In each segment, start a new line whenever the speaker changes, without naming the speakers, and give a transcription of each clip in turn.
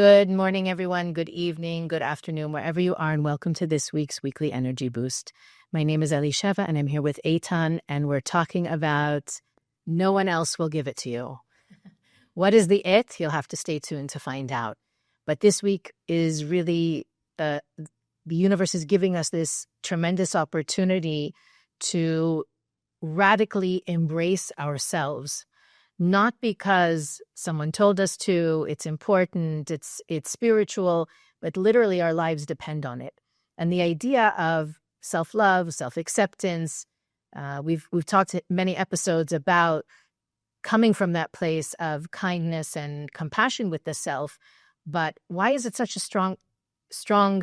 Good morning, everyone. Good evening, good afternoon, wherever you are, and welcome to this week's Weekly Energy Boost. My name is Elisheva, and I'm here with Eitan, and we're talking about no one else will give it to you. What is the it? You'll have to stay tuned to find out. But this week is really, the universe is giving us this tremendous opportunity to radically embrace ourselves. Not because someone told us to, it's important, it's spiritual, but literally our lives depend on it. And the idea of self-love, self-acceptance, we've talked many episodes about coming from that place of kindness and compassion with the self. But why is it such a strong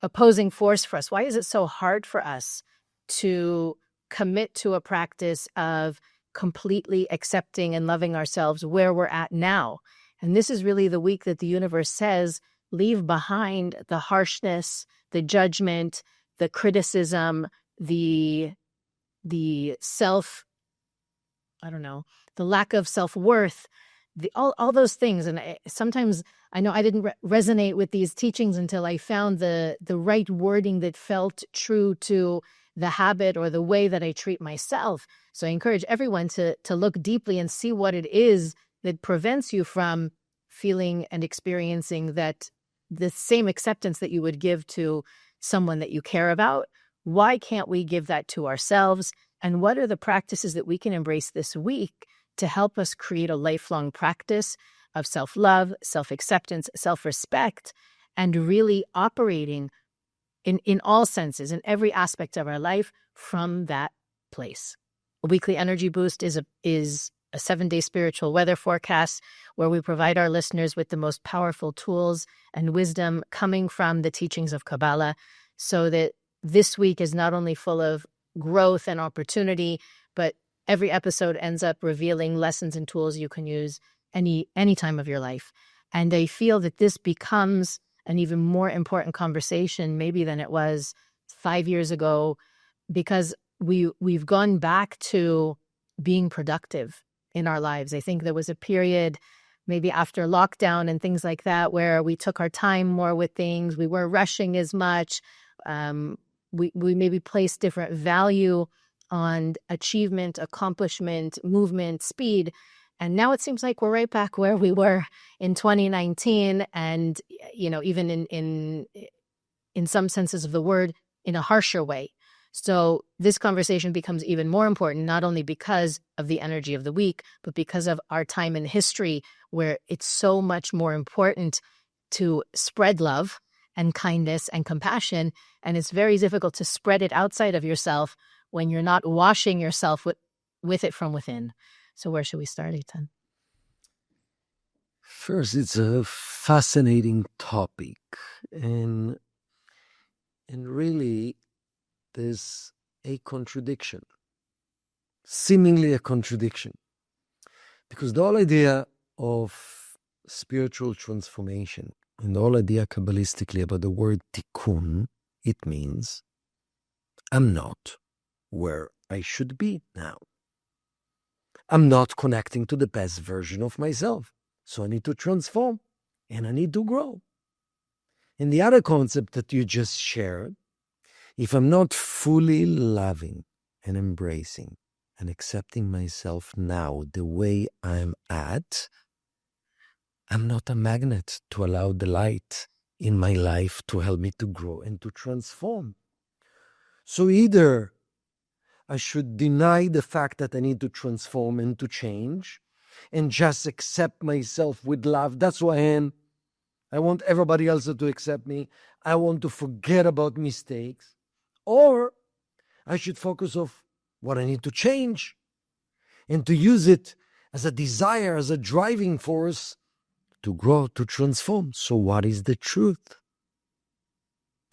opposing force for us? Why is it so hard for us to commit to a practice of completely accepting and loving ourselves where we're at now? And this is really the week that the universe says, leave behind the harshness, the judgment, the criticism, the self, the lack of self-worth, all those things. And sometimes I know I didn't resonate with these teachings until I found the right wording that felt true to the habit or the way that I treat myself. So I encourage everyone to look deeply and see what it is that prevents you from feeling and experiencing that the same acceptance that you would give to someone that you care about. Why can't we give that to ourselves? And what are the practices that we can embrace this week to help us create a lifelong practice of self-love, self-acceptance, self-respect, and really operating in all senses, in every aspect of our life from that place. A Weekly Energy Boost is a 7-day spiritual weather forecast where we provide our listeners with the most powerful tools and wisdom coming from the teachings of Kabbalah, so that this week is not only full of growth and opportunity, but every episode ends up revealing lessons and tools you can use any time of your life. And I feel that this becomes an even more important conversation maybe than it was 5 years ago, because we've gone back to being productive in our lives. I think there was a period maybe after lockdown and things like that where we took our time more with things. We weren't rushing as much. We maybe placed different value on achievement, accomplishment, movement, speed. And now it seems like we're right back where we were in 2019, and even in some senses of the word, in a harsher way. So this conversation becomes even more important, not only because of the energy of the week, but because of our time in history, where it's so much more important to spread love and kindness and compassion, and it's very difficult to spread it outside of yourself when you're not washing yourself with it from within. So where should we start, Eitan?
First, it's a fascinating topic, and really there's a contradiction, seemingly a contradiction, because the whole idea of spiritual transformation and the whole idea Kabbalistically about the word tikkun, it means I'm not where I should be now. I'm not connecting to the best version of myself. So I need to transform and I need to grow. And the other concept that you just shared, if I'm not fully loving and embracing and accepting myself now the way I'm at, I'm not a magnet to allow the light in my life to help me to grow and to transform. So either I should deny the fact that I need to transform and to change and just accept myself with love. That's who I am. I want everybody else to accept me. I want to forget about mistakes. Or I should focus on what I need to change and to use it as a desire, as a driving force to grow, to transform. So what is the truth?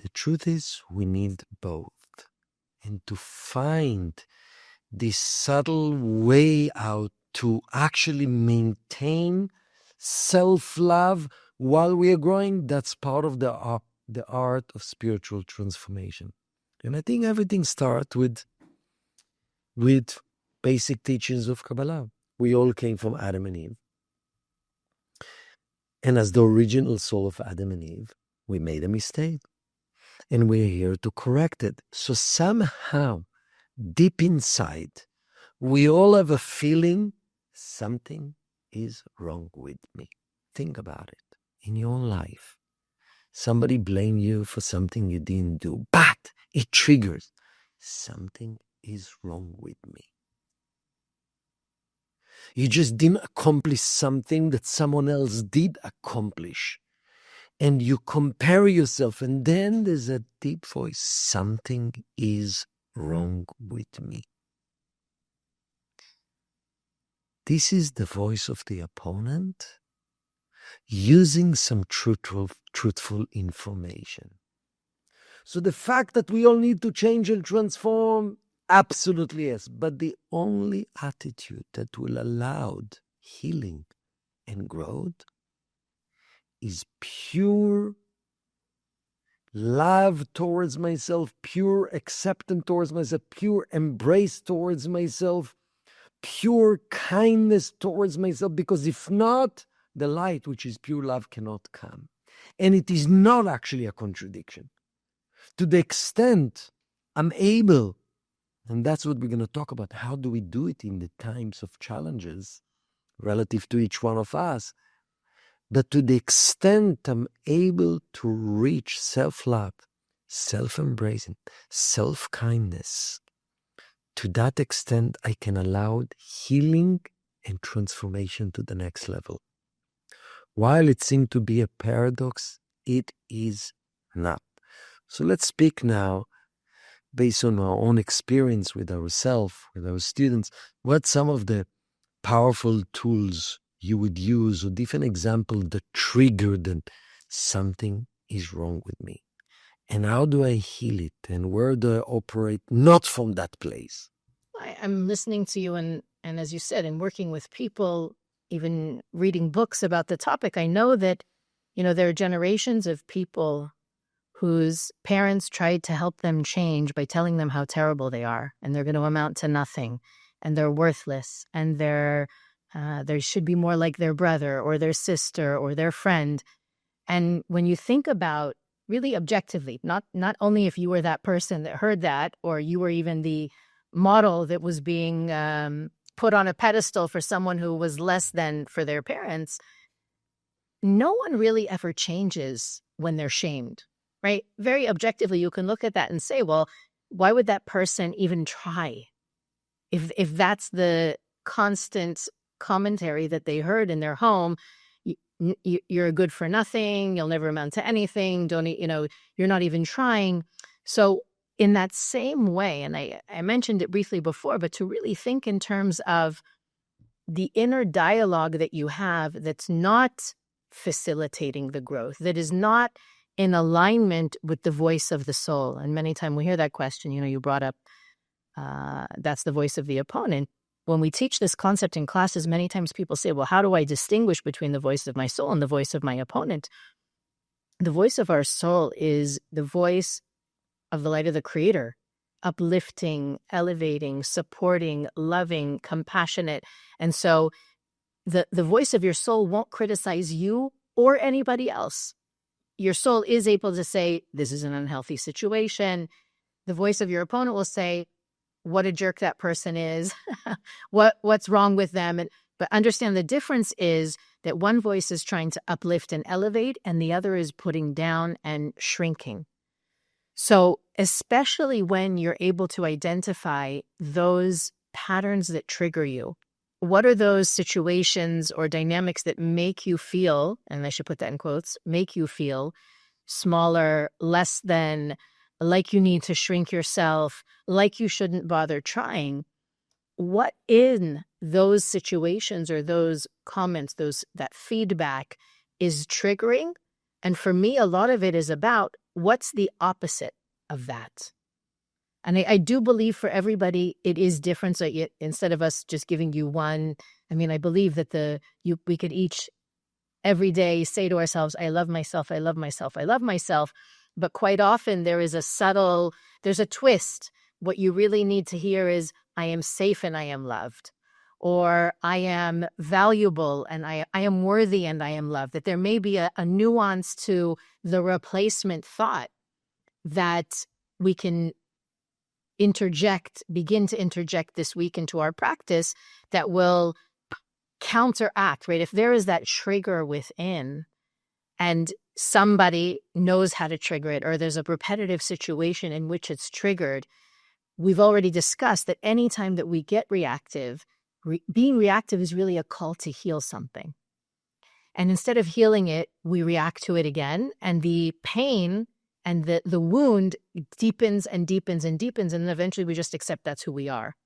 The truth is we need both. And to find this subtle way out to actually maintain self-love while we are growing, that's part of the art of spiritual transformation. And I think everything starts with basic teachings of Kabbalah. We all came from Adam and Eve. And as the original soul of Adam and Eve, we made a mistake. And we're here to correct it. So somehow, deep inside, we all have a feeling something is wrong with me. Think about it. In your life, somebody blame you for something you didn't do, but it triggers. Something is wrong with me. You just didn't accomplish something that someone else did accomplish. And you compare yourself, and then there's a deep voice. Something is wrong with me. This is the voice of the opponent using some truthful information. So the fact that we all need to change and transform, absolutely yes. But the only attitude that will allow healing and growth is pure love towards myself, pure acceptance towards myself, pure embrace towards myself, pure kindness towards myself. Because if not, the light, which is pure love, cannot come. And it is not actually a contradiction. To the extent I'm able, and that's what we're going to talk about, how do we do it in the times of challenges relative to each one of us? But to the extent I'm able to reach self-love, self-embracing, self-kindness, to that extent I can allow healing and transformation to the next level. While it seemed to be a paradox, it is not. So let's speak now, based on our own experience with ourselves, with our students, what some of the powerful tools you would use, or different examples that triggered and something is wrong with me. And how do I heal it? And where do I operate not from that place?
I'm listening to you, and as you said, in working with people, even reading books about the topic, I know that, there are generations of people whose parents tried to help them change by telling them how terrible they are, and they're going to amount to nothing, and they're worthless, and they should be more like their brother or their sister or their friend. And when you think about really objectively, not only if you were that person that heard that, or you were even the model that was being put on a pedestal for someone who was less than for their parents, no one really ever changes when they're shamed, right? Very objectively, you can look at that and say, well, why would that person even try? If that's the constant commentary that they heard in their home, you're a good for nothing, you'll never amount to anything, you're not even trying. So in that same way, and I mentioned it briefly before, but to really think in terms of the inner dialogue that you have that's not facilitating the growth, that is not in alignment with the voice of the soul. And many times we hear that question, you brought up, that's the voice of the opponent. When we teach this concept in classes, many times people say, well, how do I distinguish between the voice of my soul and the voice of my opponent? The voice of our soul is the voice of the light of the Creator, uplifting, elevating, supporting, loving, compassionate. And so the voice of your soul won't criticize you or anybody else. Your soul is able to say, this is an unhealthy situation. The voice of your opponent will say, what a jerk that person is, what's wrong with them. But understand the difference is that one voice is trying to uplift and elevate, and the other is putting down and shrinking. So especially when you're able to identify those patterns that trigger you, what are those situations or dynamics that make you feel, and I should put that in quotes, make you feel smaller, less than, like you need to shrink yourself, like you shouldn't bother trying? What in those situations or those comments, that feedback is triggering? And for me, a lot of it is about what's the opposite of that. And I do believe for everybody, it is different. So instead of us just giving you one, I believe that we could each every day say to ourselves, I love myself, I love myself, I love myself. But quite often there's a twist. What you really need to hear is, I am safe and I am loved. or I am valuable and I am worthy and I am loved, that there may be a nuance to the replacement thought that we can begin to interject this week into our practice that will counteract, right? If there is that trigger within and somebody knows how to trigger it, or there's a repetitive situation in which it's triggered, we've already discussed that anytime that we get reactive, being reactive is really a call to heal something. And instead of healing it, we react to it again, and the pain and the wound deepens and deepens and deepens, and then eventually we just accept that's who we are.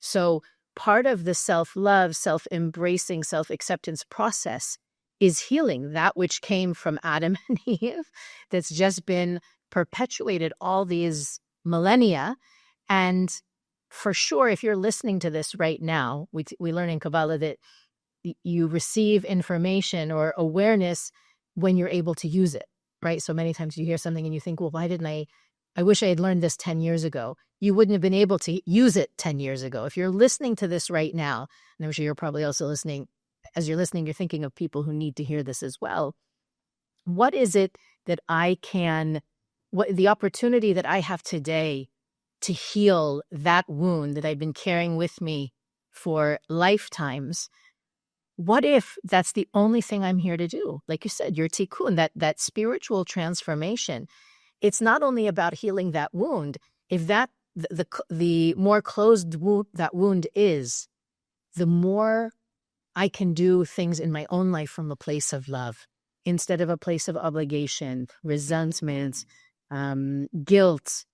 So part of the self-love, self-embracing, self-acceptance process is healing that which came from Adam and Eve, that's just been perpetuated all these millennia. And for sure, if you're listening to this right now, we learn in Kabbalah that you receive information or awareness when you're able to use it, right? So many times you hear something and you think, well, why didn't I wish I had learned this 10 years ago. You wouldn't have been able to use it 10 years ago. If you're listening to this right now, and I'm sure you're probably also listening, as you're listening, you're thinking of people who need to hear this as well. What is it that what the opportunity that I have today to heal that wound that I've been carrying with me for lifetimes? What if that's the only thing I'm here to do? Like you said, your tikkun, that spiritual transformation. It's not only about healing that wound. If the more closed that wound is, the more I can do things in my own life from a place of love instead of a place of obligation, resentment, guilt,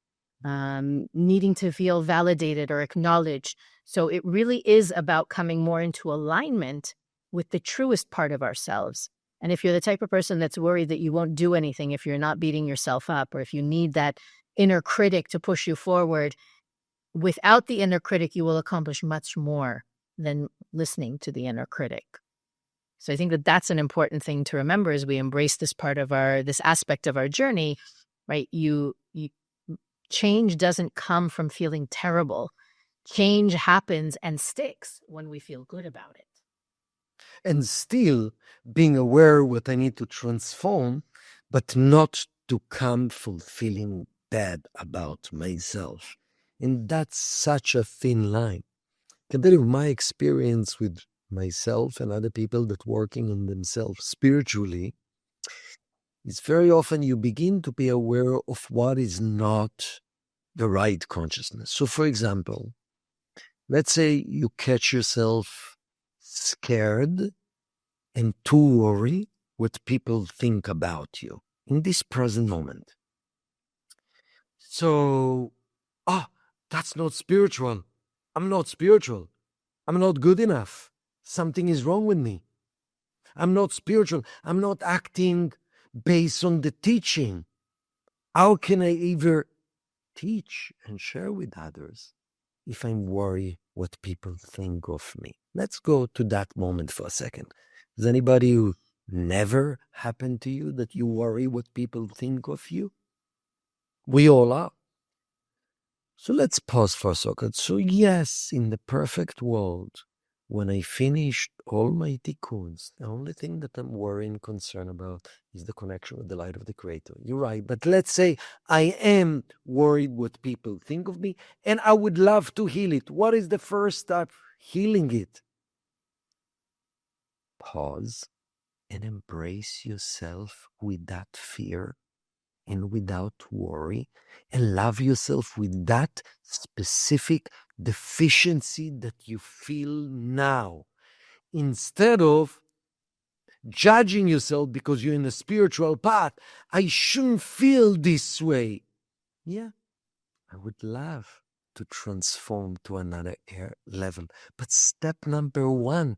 needing to feel validated or acknowledged. So it really is about coming more into alignment with the truest part of ourselves. And if you're the type of person that's worried that you won't do anything if you're not beating yourself up, or if you need that inner critic to push you forward, without the inner critic, you will accomplish much more than listening to the inner critic. So I think that that's an important thing to remember as we embrace this this aspect of our journey, right? Change doesn't come from feeling terrible. Change happens and sticks when we feel good about it.
And still being aware what I need to transform, but not to come from feeling bad about myself. And that's such a thin line. I can tell you my experience with myself and other people that working on themselves spiritually is very often you begin to be aware of what is not the right consciousness. So for example, let's say you catch yourself scared and too worried what people think about you in this present moment. So, that's not spiritual. I'm not spiritual. I'm not good enough. Something is wrong with me. I'm not spiritual. I'm not acting based on the teaching. How can I ever teach and share with others if I'm worried what people think of me? Let's go to that moment for a second. Does anybody who never happened to you that you worry what people think of you? We all are. So let's pause for a second. So yes, in the perfect world, when I finished all my tikkuns, the only thing that I'm worried and concerned about is the connection with the light of the Creator. You're right. But let's say I am worried what people think of me, and I would love to heal it. What is the first step? Healing it. Pause and embrace yourself with that fear and without worry, and love yourself with that specific deficiency that you feel now, instead of judging yourself because you're in a spiritual path. I shouldn't feel this way. Yeah, I would love to transform to another level. But step number one,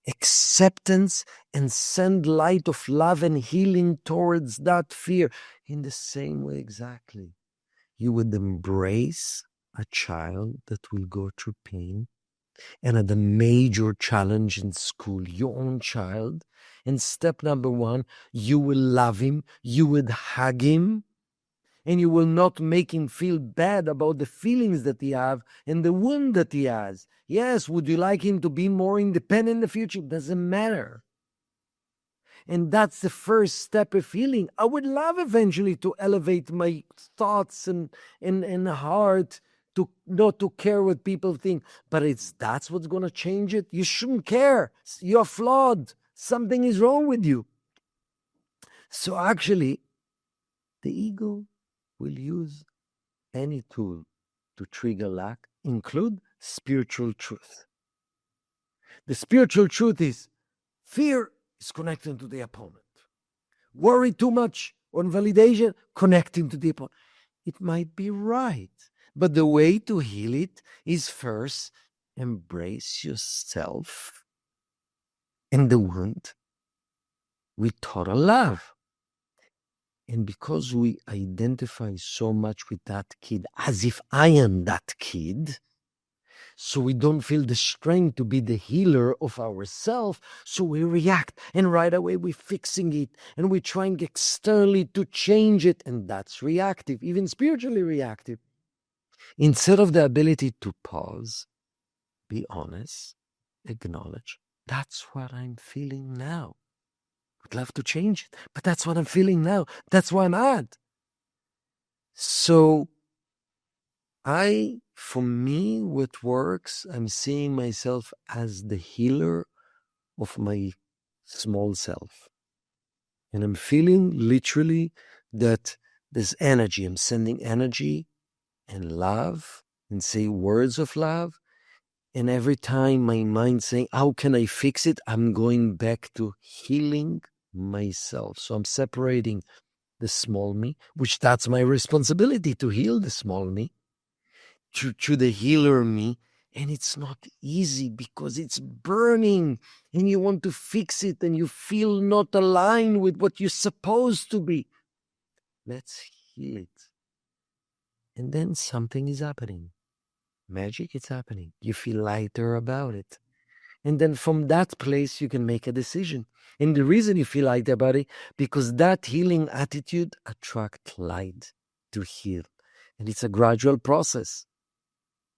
acceptance, and send light of love and healing towards that fear. In the same way, exactly, you would embrace a child that will go through pain and had a major challenge in school, your own child. And step number one, you will love him, you would hug him, And you will not make him feel bad about the feelings that he have and the wound that he has. Yes, would you like him to be more independent in the future? Doesn't matter. And that's the first step of healing. I would love eventually to elevate my thoughts and heart to not to care what people think. But that's what's going to change it. You shouldn't care. You're flawed. Something is wrong with you. So actually, the ego will use any tool to trigger lack, include spiritual truth. The spiritual truth is fear is connecting to the opponent. Worry too much on validation, connecting to the opponent. It might be right, but the way to heal it is first embrace yourself and the wound with total love. And because we identify so much with that kid, as if I am that kid, so we don't feel the strength to be the healer of ourselves, so we react, and right away we're fixing it, and we're trying externally to change it, and that's reactive, even spiritually reactive. Instead of the ability to pause, be honest, acknowledge, that's what I'm feeling now. I'd love to change it, but that's what I'm feeling now. That's where I'm at. So for me, what works, I'm seeing myself as the healer of my small self. And I'm feeling literally that there's energy. I'm sending energy and love and say words of love. And every time my mind's saying, how can I fix it? I'm going back to healing myself. So I'm separating the small me, which that's my responsibility to heal the small me, to the healer me. And it's not easy because it's burning and you want to fix it and you feel not aligned with what you're supposed to be. Let's heal it. And then something is happening. Magic is happening. You feel lighter about it. And then from that place, you can make a decision. And the reason you feel light about it, because that healing attitude attracts light to heal. And it's a gradual process.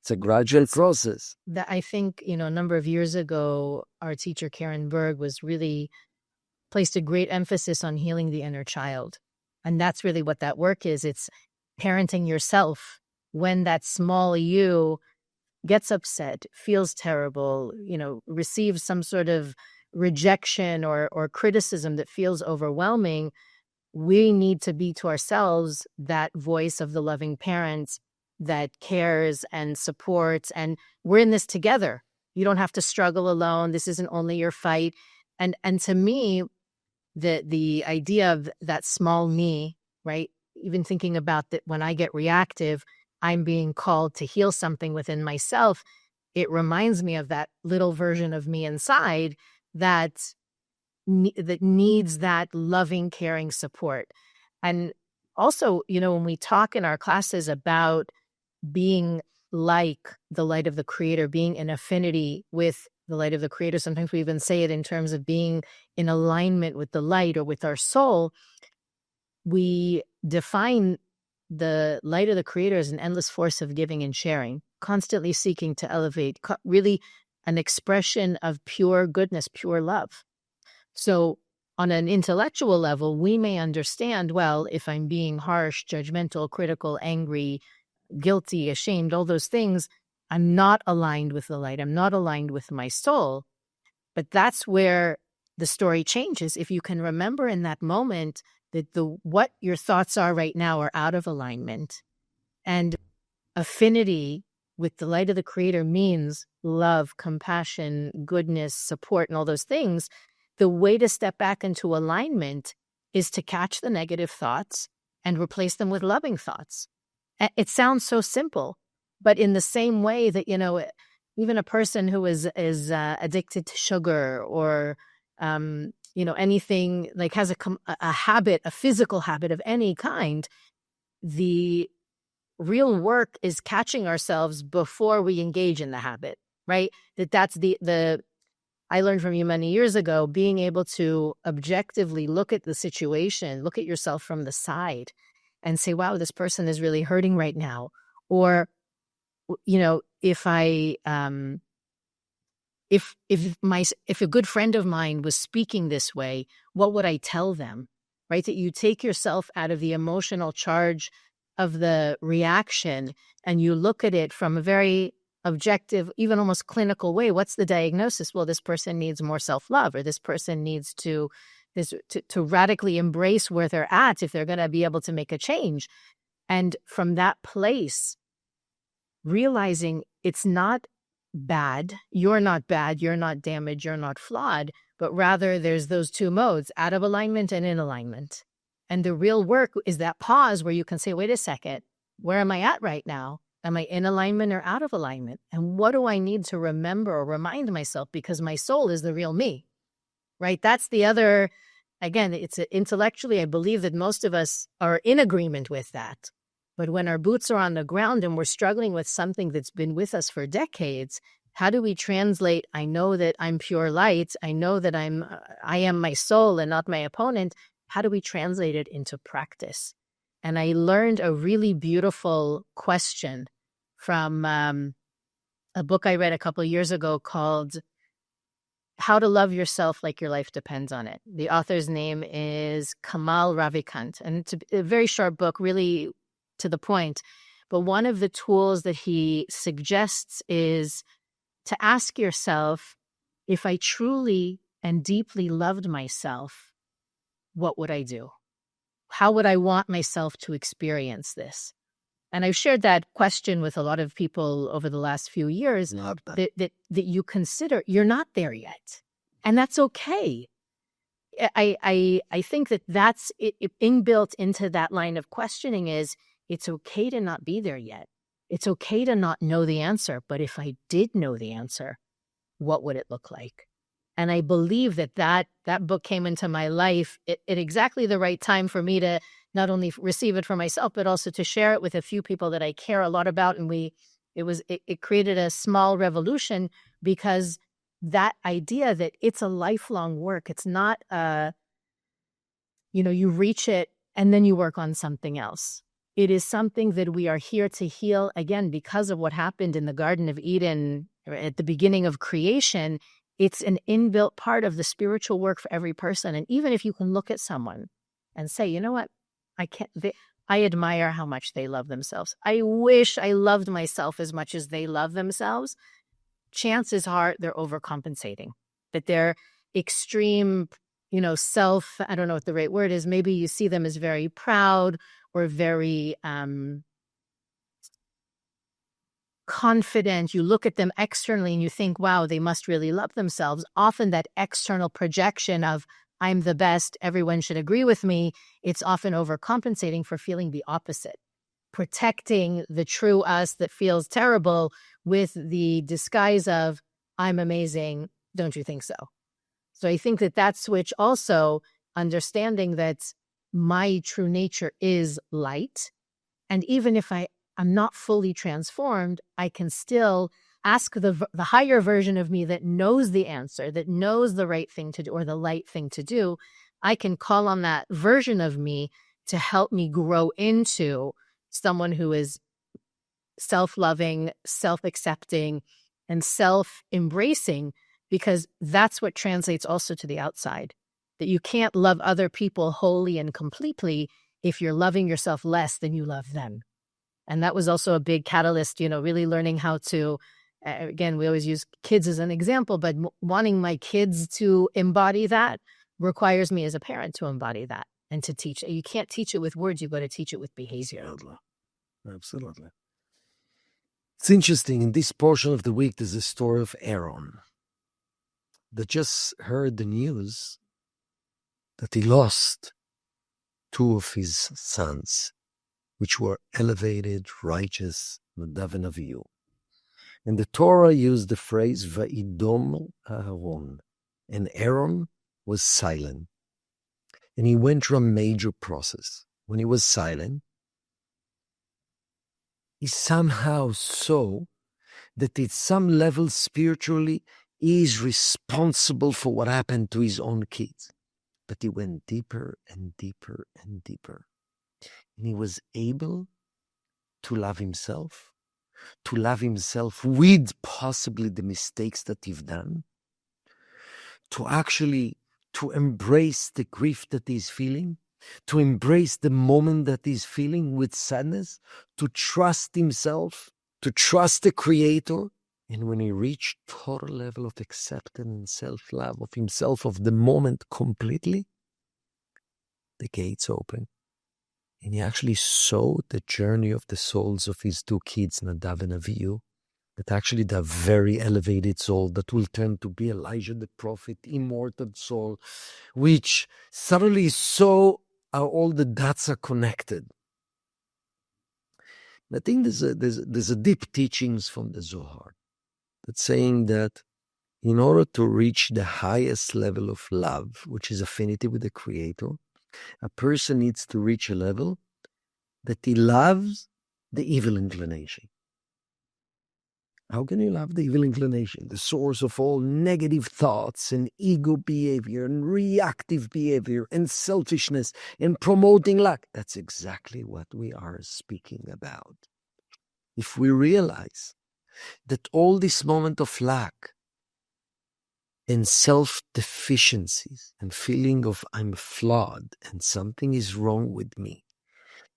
It's a gradual process.
That I think, a number of years ago, our teacher, Karen Berg, was really placed a great emphasis on healing the inner child. And that's really what that work is. It's parenting yourself when that small you gets upset, feels terrible, receives some sort of rejection or criticism that feels overwhelming. We need to be to ourselves that voice of the loving parent that cares and supports, and we're in this together. You don't have to struggle alone. This isn't only your fight. And to me, the idea of that small me, right? Even thinking about that when I get reactive, I'm being called to heal something within myself. It reminds me of that little version of me inside that needs that loving, caring support. And also, when we talk in our classes about being like the light of the Creator, being in affinity with the light of the Creator, sometimes we even say it in terms of being in alignment with the light or with our soul. We define the light of the Creator as an endless force of giving and sharing, constantly seeking to elevate, really an expression of pure goodness, pure love. So on an intellectual level, we may understand, well, if I'm being harsh, judgmental, critical, angry, guilty, ashamed, all those things, I'm not aligned with the light. I'm not aligned with my soul. But that's where the story changes. If you can remember in that moment that what your thoughts are right now are out of alignment, and affinity with the light of the Creator means love, compassion, goodness, support, and all those things, the way to step back into alignment is to catch the negative thoughts and replace them with loving thoughts. It sounds so simple, but in the same way that, even a person who is addicted to sugar or, anything, like has a habit, a physical habit of any kind, the real work is catching ourselves before we engage in the habit, right? That's the I learned from you many years ago, being able to objectively look at the situation, look at yourself from the side and say, wow, this person is really hurting right now. Or, you know, if a good friend of mine was speaking this way, what would I tell them? Right? That you take yourself out of the emotional charge of the reaction and you look at it from a very objective, even almost clinical way. What's the diagnosis? Well, this person needs more self-love, or this person needs to radically embrace where they're at if they're going to be able to make a change. And from that place, realizing it's not bad, you're not damaged, you're not flawed, but rather there's those two modes, out of alignment and in alignment. And the real work is that pause where you can say, wait a second, where am I at right now? Am I in alignment or out of alignment? And what do I need to remember or remind myself? Because my soul is the real me, right? That's the other, again, it's intellectually, I believe that most of us are in agreement with that. But when our boots are on the ground and we're struggling with something that's been with us for decades, how do we translate, I know that I'm pure light, I know that I am my soul and not my opponent. How do we translate it into practice? And I learned a really beautiful question from a book I read a couple of years ago called How to Love Yourself Like Your Life Depends on It. The author's name is Kamal Ravikant. And it's a very short book, really to the point. But one of the tools that he suggests is to ask yourself, if I truly and deeply loved myself, what would I do? How would I want myself to experience this? And I've shared that question with a lot of people over the last few years, that you consider you're not there yet. And that's okay. I think that's it, inbuilt into that line of questioning is it's okay to not be there yet. It's okay to not know the answer. But if I did know the answer, what would it look like? And I believe that book came into my life at exactly the right time for me to not only receive it for myself, but also to share it with a few people that I care a lot about. And it created a small revolution, because that idea that it's a lifelong work, it's not, you reach it and then you work on something else. It is something that we are here to heal, again, because of what happened in the Garden of Eden at the beginning of creation. It's an inbuilt part of the spiritual work for every person. And even if you can look at someone and say, you know what, I admire how much they love themselves. I wish I loved myself as much as they love themselves. Chances are they're overcompensating, that they're extreme, I don't know what the right word is. Maybe you see them as very proud or very confident. You look at them externally and you think, wow, they must really love themselves. Often that external projection of I'm the best, everyone should agree with me, it's often overcompensating for feeling the opposite, protecting the true us that feels terrible with the disguise of I'm amazing, don't you think so? So I think that switch also, understanding that my true nature is light, and even if I'm not fully transformed, I can still ask the higher version of me that knows the answer, that knows the right thing to do or the light thing to do. I can call on that version of me to help me grow into someone who is self-loving, self-accepting, and self-embracing, because that's what translates also to the outside. That you can't love other people wholly and completely if you're loving yourself less than you love them. And that was also a big catalyst, really learning how to, again, we always use kids as an example, but wanting my kids to embody that requires me as a parent to embody that and to teach. You can't teach it with words, you've got to teach it with behavior.
Absolutely. It's interesting, in this portion of the week, there's a story of Aaron that just heard the news that he lost two of his sons, which were elevated, righteous, Nadav and Avihu. And the Torah used the phrase, Va'idom Aaron, and Aaron was silent. And he went through a major process. When he was silent, he somehow saw that at some level spiritually, he is responsible for what happened to his own kids. But he went deeper and deeper and deeper. And he was able to love himself with possibly the mistakes that he's done, to embrace the grief that he's feeling, to embrace the moment that he's feeling with sadness, to trust himself, to trust the Creator. And when he reached total level of acceptance and self-love of himself, of the moment completely, the gates open. And he actually saw the journey of the souls of his two kids, Nadav and Avihu, that actually the very elevated soul that will turn to be Elijah the prophet, immortal soul, which suddenly saw how all the dots are connected. I think there's a deep teachings from the Zohar that's saying that in order to reach the highest level of love, which is affinity with the Creator, a person needs to reach a level that he loves the evil inclination. How can you love the evil inclination? The source of all negative thoughts and ego behavior and reactive behavior and selfishness and promoting lack. That's exactly what we are speaking about. If we realize that all this moment of lack and self-deficiencies and feeling of I'm flawed and something is wrong with me,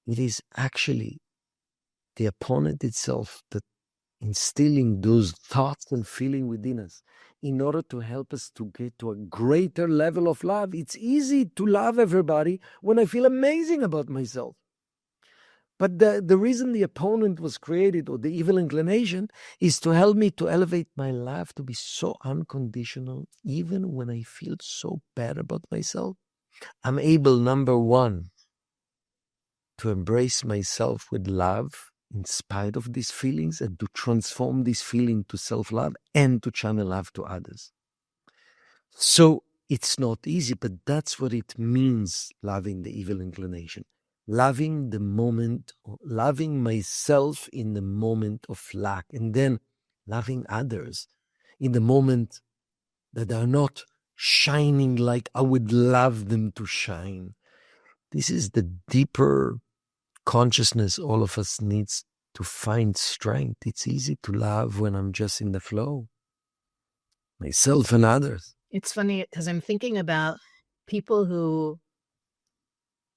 it is actually the opponent itself that instilling those thoughts and feeling within us in order to help us to get to a greater level of love. It's easy to love everybody when I feel amazing about myself. But the reason the opponent was created, or the evil inclination, is to help me to elevate my love to be so unconditional, even when I feel so bad about myself. I'm able, number one, to embrace myself with love in spite of these feelings, and to transform this feeling to self-love and to channel love to others. So it's not easy, but that's what it means, loving the evil inclination. Loving the moment, loving myself in the moment of lack, and then loving others in the moment that are not shining like I would love them to shine. This is the deeper consciousness all of us needs to find strength. It's easy to love when I'm just in the flow, myself and others.
It's funny because I'm thinking about people who,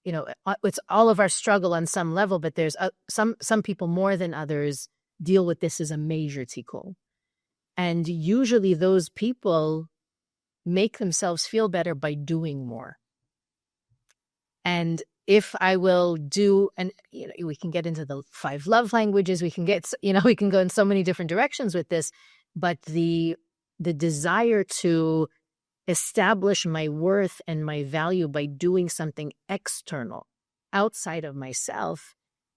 it's all of our struggle on some level, but there's some people more than others deal with this as a major tikkun. And usually those people make themselves feel better by doing more. And if I will do, and we can get into the 5 love languages, we can get, we can go in so many different directions with this, but the desire to establish my worth and my value by doing something external outside of myself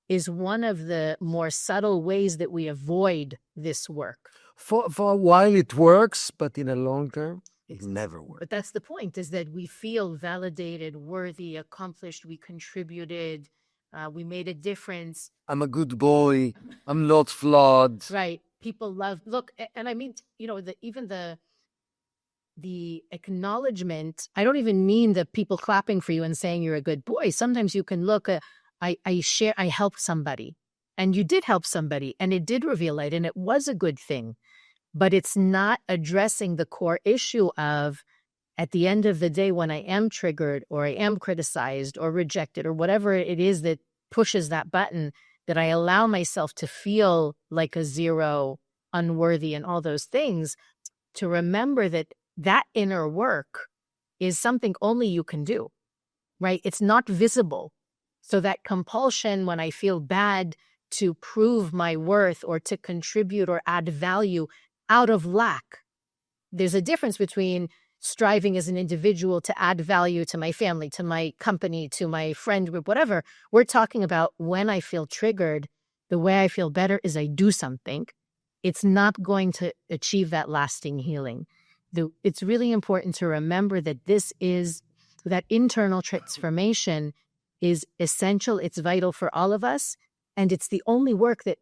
is one of the more subtle ways that we avoid this work.
For a while it works, but in the long term, it never works.
But that's the point, is that we feel validated, worthy, accomplished, we contributed, we made a difference.
I'm a good boy. I'm not flawed.
Right. People love, look, and I mean, even the acknowledgement, I don't even mean the people clapping for you and saying you're a good boy. Sometimes you can look at, I helped somebody, and you did help somebody, and it did reveal light, and it was a good thing. But it's not addressing the core issue of, at the end of the day, when I am triggered or I am criticized or rejected or whatever it is that pushes that button, that I allow myself to feel like a zero, unworthy, and all those things, to remember that inner work is something only you can do, right? It's not visible. So that compulsion when I feel bad to prove my worth or to contribute or add value out of lack. There's a difference between striving as an individual to add value to my family, to my company, to my friend group, whatever. We're talking about when I feel triggered, the way I feel better is I do something. It's not going to achieve that lasting healing. It's really important to remember that that internal transformation is essential. It's vital for all of us. And it's the only work that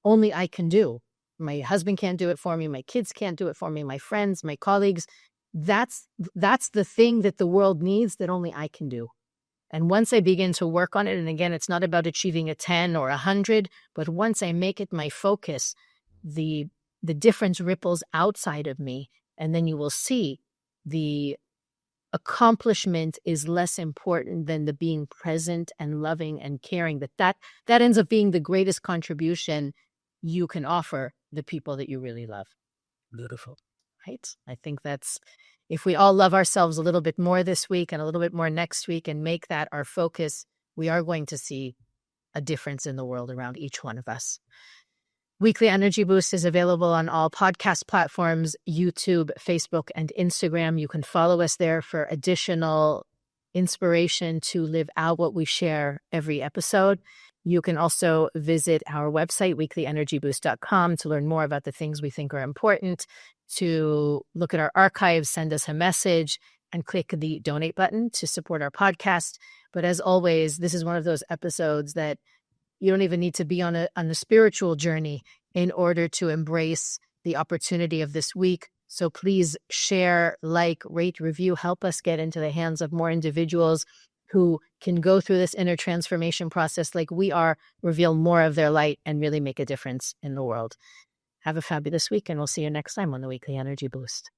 only I can do. My husband can't do it for me. My kids can't do it for me. My friends, my colleagues. That's the thing that the world needs that only I can do. And once I begin to work on it, and again, it's not about achieving a 10 or 100, but once I make it my focus, the difference ripples outside of me. And then you will see the accomplishment is less important than the being present and loving and caring. That ends up being the greatest contribution you can offer the people that you really love.
Beautiful.
Right? I think that's, if we all love ourselves a little bit more this week and a little bit more next week and make that our focus, we are going to see a difference in the world around each one of us. Weekly Energy Boost is available on all podcast platforms, YouTube, Facebook, and Instagram. You can follow us there for additional inspiration to live out what we share every episode. You can also visit our website, weeklyenergyboost.com, to learn more about the things we think are important, to look at our archives, send us a message, and click the donate button to support our podcast. But as always, this is one of those episodes that you don't even need to be on a spiritual journey in order to embrace the opportunity of this week. So please share, like, rate, review, help us get into the hands of more individuals who can go through this inner transformation process like we are, reveal more of their light, and really make a difference in the world. Have a fabulous week, and we'll see you next time on the Weekly Energy Boost.